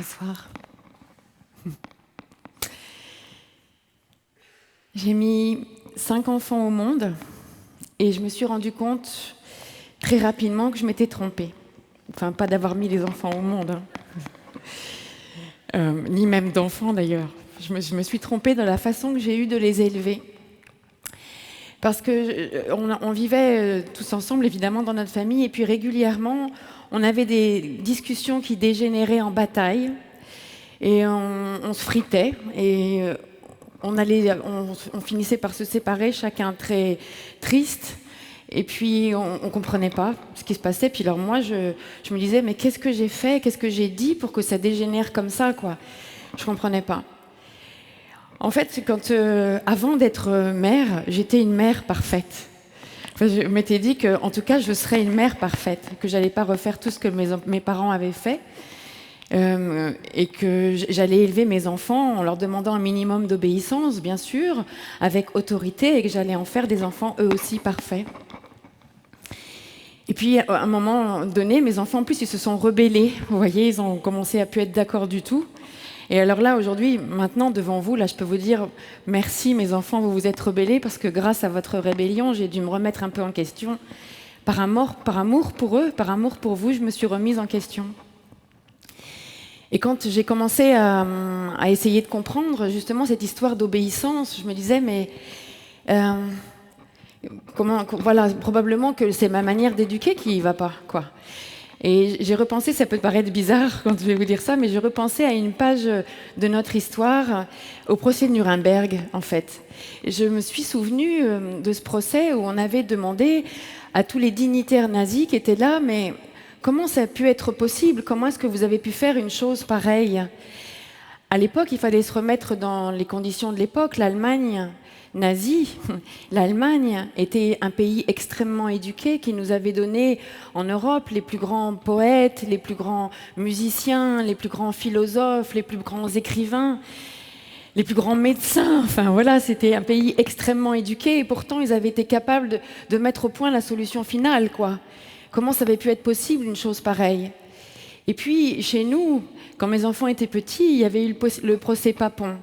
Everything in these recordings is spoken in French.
Bonsoir. J'ai mis 5 enfants au monde et je me suis rendu compte très rapidement que je m'étais trompée. Enfin, pas d'avoir mis les enfants au monde, ni même d'enfants d'ailleurs. Je me suis trompée dans la façon que j'ai eue de les élever. Parce qu'on vivait tous ensemble, évidemment, dans notre famille, et puis régulièrement, on avait des discussions qui dégénéraient en bataille, et on se fritait, et on finissait par se séparer, chacun très triste, et puis on ne comprenait pas ce qui se passait. Puis alors moi, je me disais, mais qu'est-ce que j'ai fait, qu'est-ce que j'ai dit pour que ça dégénère comme ça, quoi. Je ne comprenais pas. En fait, avant d'être mère, j'étais une mère parfaite. Enfin, je m'étais dit qu'en tout cas, je serais une mère parfaite, que j'allais pas refaire tout ce que mes parents avaient fait, et que j'allais élever mes enfants en leur demandant un minimum d'obéissance, bien sûr, avec autorité, et que j'allais en faire des enfants eux aussi parfaits. Et puis, à un moment donné, mes enfants, en plus, ils se sont rebellés. Vous voyez, ils ont commencé à plus être d'accord du tout. Et alors là, aujourd'hui, maintenant, devant vous, là, je peux vous dire merci, mes enfants, vous vous êtes rebellés, parce que grâce à votre rébellion, j'ai dû me remettre un peu en question. Par amour pour eux, par amour pour vous, je me suis remise en question. Et quand j'ai commencé à essayer de comprendre justement cette histoire d'obéissance, je me disais, mais voilà, probablement que c'est ma manière d'éduquer qui ne va pas, quoi. Et j'ai repensé, ça peut paraître bizarre quand je vais vous dire ça, mais j'ai repensé à une page de notre histoire, au procès de Nuremberg, en fait. Et je me suis souvenue de ce procès où on avait demandé à tous les dignitaires nazis qui étaient là, mais comment ça a pu être possible? Comment est-ce que vous avez pu faire une chose pareille? À l'époque, il fallait se remettre dans les conditions de l'époque. L'Allemagne nazie, l'Allemagne était un pays extrêmement éduqué qui nous avait donné en Europe les plus grands poètes, les plus grands musiciens, les plus grands philosophes, les plus grands écrivains, les plus grands médecins. Enfin voilà, c'était un pays extrêmement éduqué et pourtant ils avaient été capables de mettre au point la solution finale, quoi. Comment ça avait pu être possible une chose pareille? Et puis chez nous, quand mes enfants étaient petits, il y avait eu le procès Papon.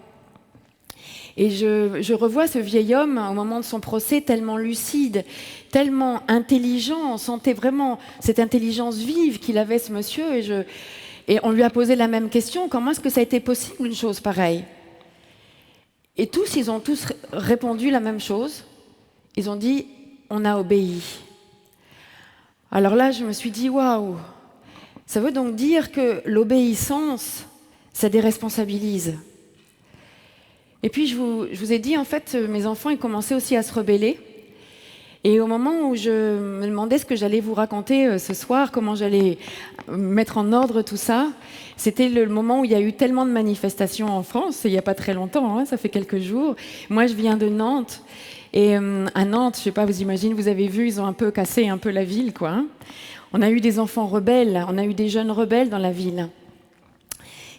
Et je revois ce vieil homme au moment de son procès tellement lucide, tellement intelligent. On sentait vraiment cette intelligence vive qu'il avait, ce monsieur. Et on lui a posé la même question, comment est-ce que ça a été possible une chose pareille? Et ils ont tous répondu la même chose. Ils ont dit, on a obéi. Alors là, je me suis dit, waouh, ça veut donc dire que l'obéissance, ça déresponsabilise. Et puis, je vous ai dit, en fait, mes enfants, ils commençaient aussi à se rebeller. Et au moment où je me demandais ce que j'allais vous raconter ce soir, comment j'allais mettre en ordre tout ça, c'était le moment où il y a eu tellement de manifestations en France, il n'y a pas très longtemps, hein, ça fait quelques jours. Moi, je viens de Nantes. Et à Nantes, je ne sais pas, vous imaginez, vous avez vu, ils ont un peu cassé un peu la ville, quoi. Hein. On a eu des enfants rebelles, on a eu des jeunes rebelles dans la ville.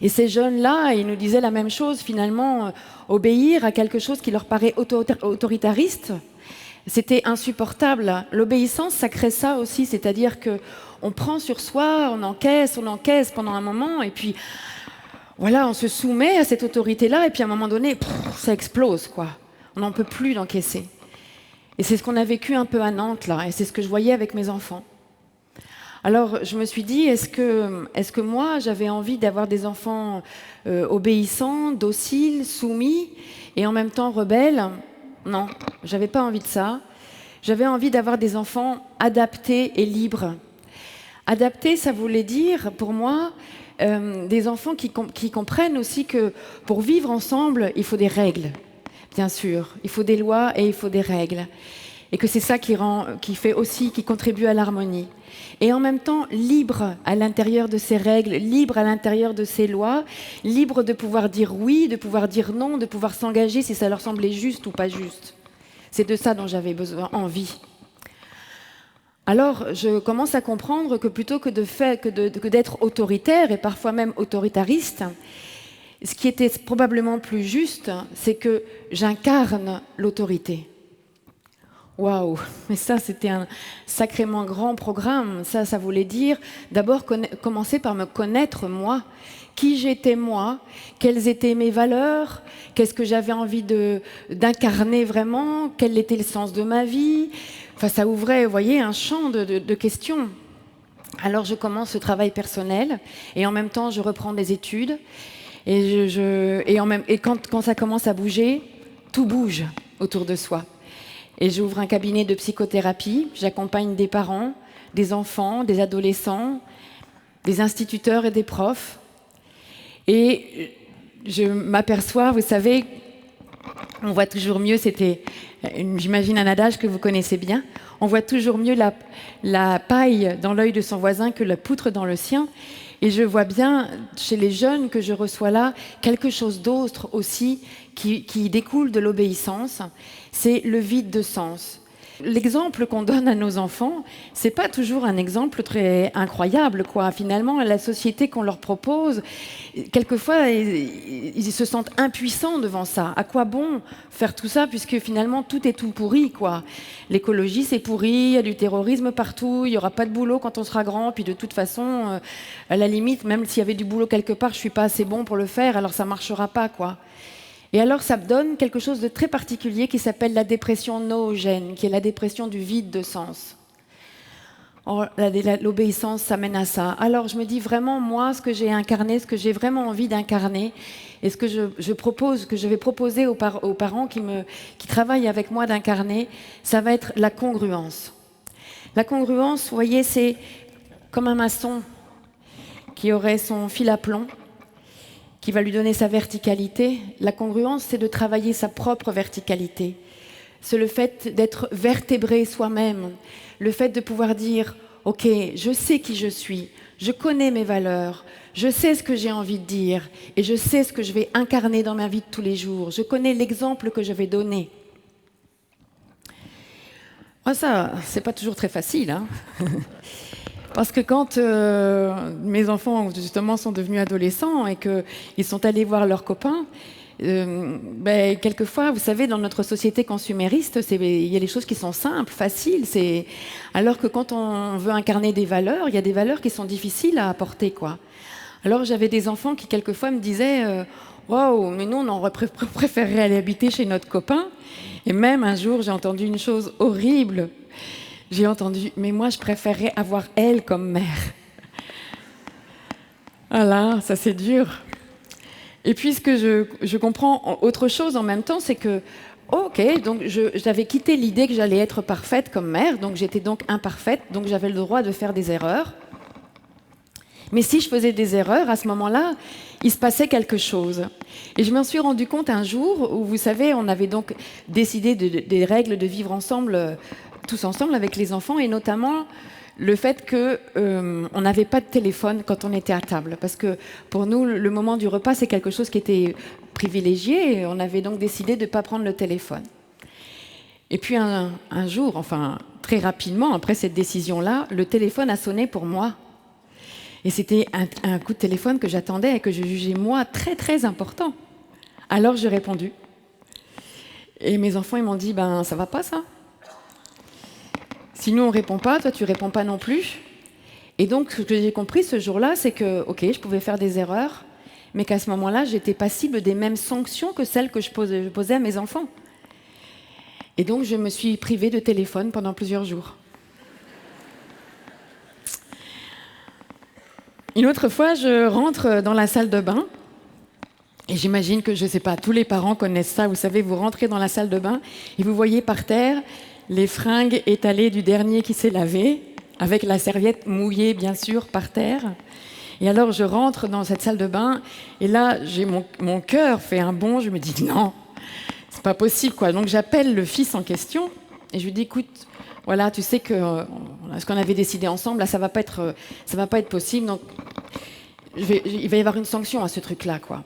Et ces jeunes-là, ils nous disaient la même chose, finalement, obéir à quelque chose qui leur paraît autoritariste, c'était insupportable. L'obéissance, ça crée ça aussi, c'est-à-dire qu'on prend sur soi, on encaisse pendant un moment, et puis voilà, on se soumet à cette autorité-là, et puis à un moment donné, ça explose, quoi. On n'en peut plus d'encaisser. Et c'est ce qu'on a vécu un peu à Nantes, là, et c'est ce que je voyais avec mes enfants. Alors, je me suis dit, est-ce que moi, j'avais envie d'avoir des enfants obéissants, dociles, soumis, et en même temps rebelles? Non, j'avais pas envie de ça. J'avais envie d'avoir des enfants adaptés et libres. Adaptés, ça voulait dire, pour moi, des enfants qui comprennent aussi que pour vivre ensemble, il faut des règles, bien sûr. Il faut des lois et il faut des règles. Et que c'est ça qui contribue à l'harmonie. Et en même temps, libre à l'intérieur de ces règles, libre à l'intérieur de ces lois, libre de pouvoir dire oui, de pouvoir dire non, de pouvoir s'engager si ça leur semblait juste ou pas juste. C'est de ça dont j'avais envie. Alors, je commence à comprendre que plutôt que d'être autoritaire et parfois même autoritariste, ce qui était probablement plus juste, c'est que j'incarne l'autorité. Waouh, mais ça c'était un sacrément grand programme. Ça voulait dire d'abord commencer par me connaître moi, qui j'étais moi, quelles étaient mes valeurs, qu'est-ce que j'avais envie d'incarner vraiment, quel était le sens de ma vie. Enfin, ça ouvrait, vous voyez, un champ de questions. Alors je commence ce travail personnel et en même temps je reprends des études et quand ça commence à bouger, tout bouge autour de soi. Et j'ouvre un cabinet de psychothérapie, j'accompagne des parents, des enfants, des adolescents, des instituteurs et des profs. Et je m'aperçois, vous savez, on voit toujours mieux, j'imagine un adage que vous connaissez bien, on voit toujours mieux la paille dans l'œil de son voisin que la poutre dans le sien. Et je vois bien chez les jeunes que je reçois là quelque chose d'autre aussi qui découle de l'obéissance, c'est le vide de sens. L'exemple qu'on donne à nos enfants, c'est pas toujours un exemple très incroyable, quoi. Finalement, la société qu'on leur propose, quelquefois, ils se sentent impuissants devant ça. À quoi bon faire tout ça, puisque finalement, tout est tout pourri, quoi. L'écologie, c'est pourri, il y a du terrorisme partout, il y aura pas de boulot quand on sera grand, puis de toute façon, à la limite, même s'il y avait du boulot quelque part, je suis pas assez bon pour le faire, alors ça marchera pas, quoi. Et alors, ça donne quelque chose de très particulier qui s'appelle la dépression noogène, qui est la dépression du vide de sens. L'obéissance, ça mène à ça. Alors, je me dis vraiment, moi, ce que j'ai incarné, ce que j'ai vraiment envie d'incarner, et ce que je vais proposer aux parents qui travaillent avec moi d'incarner, ça va être la congruence. La congruence, vous voyez, c'est comme un maçon qui aurait son fil à plomb, qui va lui donner sa verticalité. La congruence, c'est de travailler sa propre verticalité. C'est le fait d'être vertébré soi-même, le fait de pouvoir dire « Ok, je sais qui je suis, je connais mes valeurs, je sais ce que j'ai envie de dire et je sais ce que je vais incarner dans ma vie de tous les jours. Je connais l'exemple que je vais donner. » Ça, c'est pas toujours très facile, hein. Parce que quand mes enfants, justement, sont devenus adolescents et qu'ils sont allés voir leurs copains, quelquefois, vous savez, dans notre société consumériste, il y a des choses qui sont simples, faciles. Alors que quand on veut incarner des valeurs, il y a des valeurs qui sont difficiles à apporter, quoi. Alors j'avais des enfants qui, quelquefois, me disaient « Waouh, mais nous, on aurait préféré aller habiter chez notre copain. » Et même un jour, j'ai entendu une chose horrible. J'ai entendu, mais moi, je préférerais avoir elle comme mère. Voilà, ça c'est dur. Et puis, ce que je comprends autre chose en même temps, c'est que, ok, donc j'avais quitté l'idée que j'allais être parfaite comme mère, donc j'étais donc imparfaite, donc j'avais le droit de faire des erreurs. Mais si je faisais des erreurs, à ce moment-là, il se passait quelque chose. Et je m'en suis rendu compte un jour où, vous savez, on avait donc décidé des règles de vivre ensemble, tous ensemble avec les enfants, et notamment le fait qu'on n'avait pas de téléphone quand on était à table. Parce que pour nous, le moment du repas, c'est quelque chose qui était privilégié, et on avait donc décidé de ne pas prendre le téléphone. Et puis un jour, enfin très rapidement, après cette décision-là, le téléphone a sonné pour moi. Et c'était un coup de téléphone que j'attendais et que je jugeais, moi, très, très important. Alors, j'ai répondu. Et mes enfants, ils m'ont dit, ça va pas, ça. Si nous, on répond pas, toi, tu réponds pas non plus. Et donc, ce que j'ai compris ce jour-là, c'est que, ok, je pouvais faire des erreurs, mais qu'à ce moment-là, j'étais passible des mêmes sanctions que celles que je posais à mes enfants. Et donc, je me suis privée de téléphone pendant plusieurs jours. Une autre fois, je rentre dans la salle de bain, et j'imagine que, je ne sais pas, tous les parents connaissent ça. Vous savez, vous rentrez dans la salle de bain, et vous voyez par terre les fringues étalées du dernier qui s'est lavé, avec la serviette mouillée, bien sûr, par terre. Et alors, je rentre dans cette salle de bain, et là, mon cœur fait un bond, je me dis, non, c'est pas possible, quoi. Donc, j'appelle le fils en question, et je lui dis, écoute, voilà, tu sais que ce qu'on avait décidé ensemble, là, ça va pas être possible. Donc, il va y avoir une sanction à ce truc-là, quoi.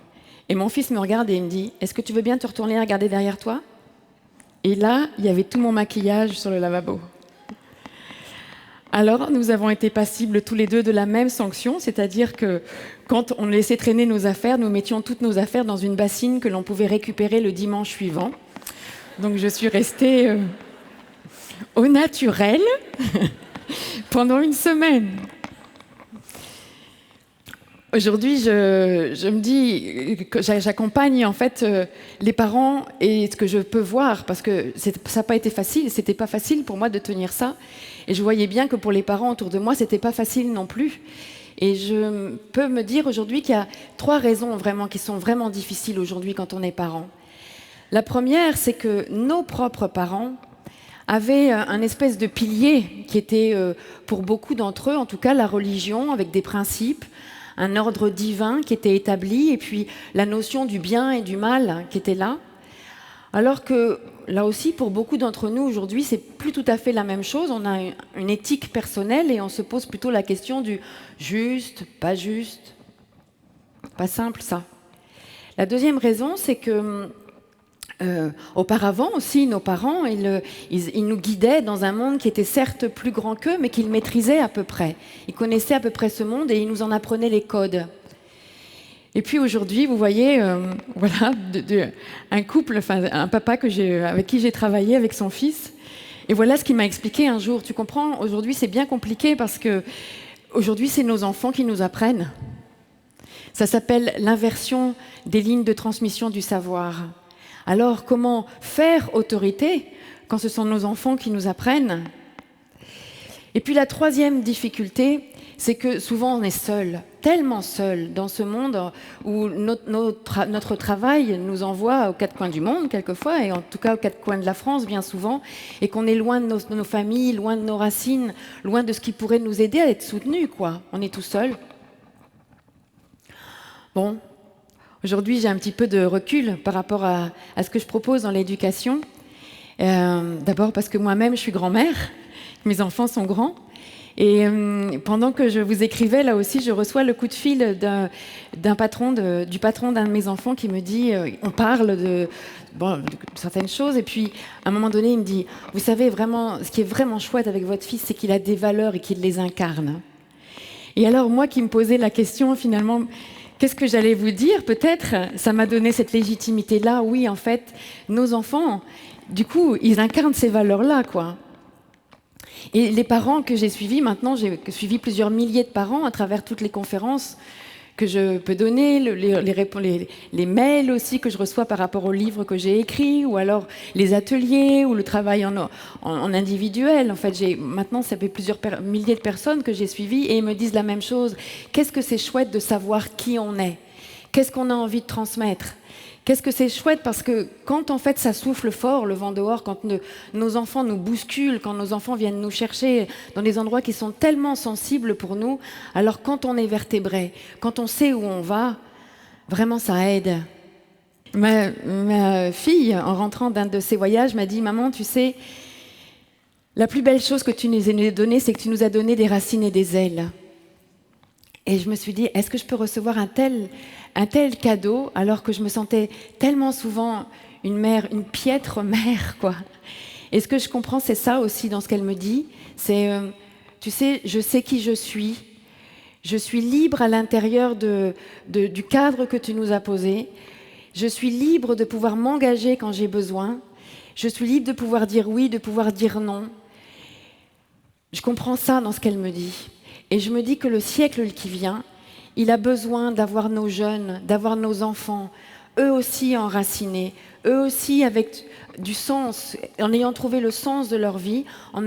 Et mon fils me regarde et il me dit, est-ce que tu veux bien te retourner et regarder derrière toi? Et là, il y avait tout mon maquillage sur le lavabo. Alors, nous avons été passibles tous les deux de la même sanction, c'est-à-dire que quand on laissait traîner nos affaires, nous mettions toutes nos affaires dans une bassine que l'on pouvait récupérer le dimanche suivant. Donc, je suis restée au naturel pendant une semaine. Aujourd'hui, je me dis que j'accompagne en fait les parents et ce que je peux voir, parce que ça n'a pas été facile, c'était pas facile pour moi de tenir ça. Et je voyais bien que pour les parents autour de moi, c'était pas facile non plus. Et je peux me dire aujourd'hui qu'il y a 3 raisons vraiment qui sont vraiment difficiles aujourd'hui quand on est parent. La première, c'est que nos propres parents avaient un espèce de pilier qui était, pour beaucoup d'entre eux, en tout cas la religion, avec des principes, un ordre divin qui était établi, et puis la notion du bien et du mal qui était là. Alors que, là aussi, pour beaucoup d'entre nous aujourd'hui, c'est plus tout à fait la même chose. On a une éthique personnelle et on se pose plutôt la question du juste, pas juste. Pas simple, ça. La deuxième raison, c'est que auparavant aussi, nos parents, ils nous guidaient dans un monde qui était certes plus grand qu'eux, mais qu'ils maîtrisaient à peu près. Ils connaissaient à peu près ce monde et ils nous en apprenaient les codes. Et puis aujourd'hui, vous voyez, voilà, un couple, enfin un papa avec qui j'ai travaillé avec son fils. Et voilà ce qu'il m'a expliqué un jour. Tu comprends, aujourd'hui c'est bien compliqué parce que aujourd'hui c'est nos enfants qui nous apprennent. Ça s'appelle l'inversion des lignes de transmission du savoir. Alors, comment faire autorité quand ce sont nos enfants qui nous apprennent? Et puis la troisième difficulté, c'est que souvent on est seul, tellement seul dans ce monde où notre travail nous envoie aux 4 coins du monde quelquefois, et en tout cas aux 4 coins de la France bien souvent, et qu'on est loin de nos familles, loin de nos racines, loin de ce qui pourrait nous aider à être soutenus, quoi. On est tout seul. Bon. Aujourd'hui, j'ai un petit peu de recul par rapport à ce que je propose dans l'éducation. D'abord parce que moi-même, je suis grand-mère, mes enfants sont grands. Et pendant que je vous écrivais, là aussi, je reçois le coup de fil du patron d'un de mes enfants qui me dit, on parle de certaines choses, et puis à un moment donné, il me dit, vous savez, vraiment, ce qui est vraiment chouette avec votre fils, c'est qu'il a des valeurs et qu'il les incarne. Et alors, moi qui me posais la question, finalement, qu'est-ce que j'allais vous dire? Peut-être, ça m'a donné cette légitimité-là. Oui, en fait, nos enfants, du coup, ils incarnent ces valeurs-là, quoi. Et les parents que j'ai suivis, maintenant, j'ai suivi plusieurs milliers de parents à travers toutes les conférences que je peux donner, les mails aussi que je reçois par rapport aux livres que j'ai écrits, ou alors les ateliers, ou le travail en individuel. En fait, maintenant, ça fait plusieurs milliers de personnes que j'ai suivies et ils me disent la même chose. Qu'est-ce que c'est chouette de savoir qui on est? Qu'est-ce qu'on a envie de transmettre? Qu'est-ce que c'est chouette, parce que quand en fait ça souffle fort, le vent dehors, quand nos enfants nous bousculent, quand nos enfants viennent nous chercher dans des endroits qui sont tellement sensibles pour nous, alors quand on est vertébré, quand on sait où on va, vraiment ça aide. Ma fille, en rentrant d'un de ses voyages, m'a dit « Maman, tu sais, la plus belle chose que tu nous as donnée, c'est que tu nous as donné des racines et des ailes. » Et je me suis dit, est-ce que je peux recevoir un tel cadeau, alors que je me sentais tellement souvent une piètre mère, quoi. Et ce que je comprends, c'est ça aussi dans ce qu'elle me dit, c'est, tu sais, je sais qui je suis libre à l'intérieur du cadre que tu nous as posé, je suis libre de pouvoir m'engager quand j'ai besoin, je suis libre de pouvoir dire oui, de pouvoir dire non. Je comprends ça dans ce qu'elle me dit. Et je me dis que le siècle qui vient, il a besoin d'avoir nos jeunes, d'avoir nos enfants, eux aussi enracinés, eux aussi avec du sens, en ayant trouvé le sens de leur vie, en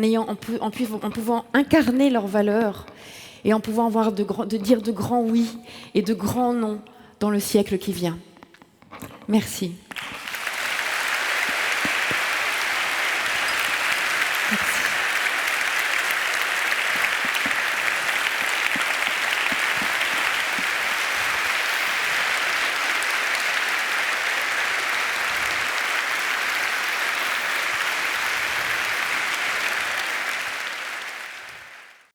pouvant incarner leurs valeurs et en pouvant dire de grands oui et de grands non dans le siècle qui vient. Merci.